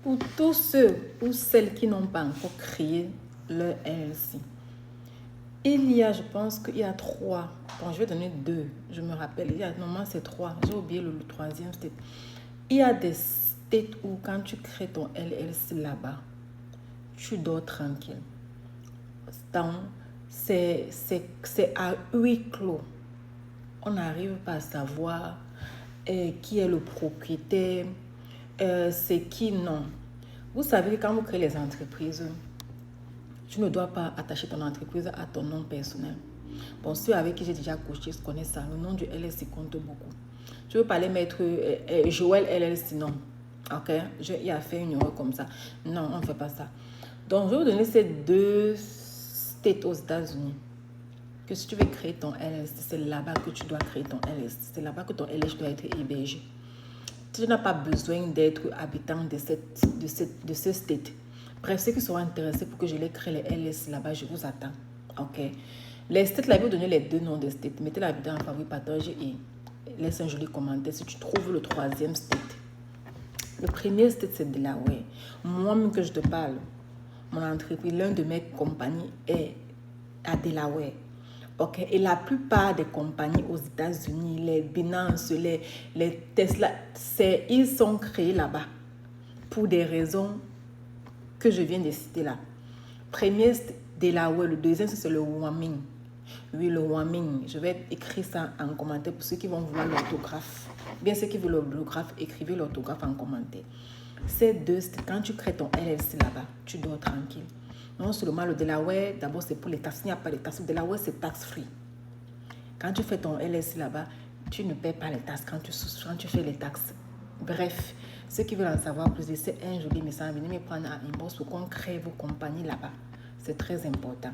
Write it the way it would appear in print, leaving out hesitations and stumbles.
Pour tous ceux ou celles qui n'ont pas encore créé leur LLC, il y a, je pense qu'il y a 3. Bon, je vais donner 2. Je me rappelle, normalement c'est 3. J'ai oublié le troisième state. Il y a des states où quand tu crées ton LLC là-bas, tu dors tranquille. Donc, c'est à huis clos. On n'arrive pas à savoir qui est le propriétaire, c'est qui non. Vous savez que quand vous créez les entreprises, tu ne dois pas attacher ton entreprise à ton nom personnel. Bon, ceux avec qui j'ai déjà coaché connaissent ça. Le nom du LLC compte beaucoup. Tu veux pas aller mettre Joël LLC, non. Ok, il a fait une erreur comme ça. Non, on ne fait pas ça. Donc, je vais vous donner ces 2 states aux États-Unis. Que si tu veux créer ton LLC, c'est là-bas que tu dois créer ton LLC. C'est là-bas que ton LLC doit être hébergé. Tu n'as pas besoin d'être habitant de ce state. Bref, ceux qui seront intéressés pour que je les crée les LLC là-bas, je vous attends. Ok. Les states, là, je vais vous donner les 2 noms des states. Mettez la vidéo en favori, partage et laisse un joli commentaire si tu trouves le 3e state. Le premier state, c'est Delaware. Moi-même que je te parle, mon entreprise, l'un de mes compagnies est à Delaware. Ok, et la plupart des compagnies aux États-Unis, les Binance, les Tesla, ils sont créés là-bas pour des raisons que je viens de citer là. Premier, Delaware. Le deuxième, c'est le Wyoming. Oui, le Wyoming. Je vais écrire ça en commentaire pour ceux qui vont vouloir l'orthographe. Bien ceux qui veulent l'orthographe, écrivez l'orthographe en commentaire. Ces 2, quand tu crées ton LLC là-bas, tu dors tranquille. Non seulement le Delaware, d'abord c'est pour les taxes. Il n'y a pas de taxes. Le Delaware, c'est tax free. Quand tu fais ton LLC là-bas, tu ne paies pas les taxes quand tu fais les taxes. Bref, ceux qui veulent en savoir plus, c'est un joli message. Venez me prendre à inbox pour qu'on crée vos compagnies là-bas. C'est très important.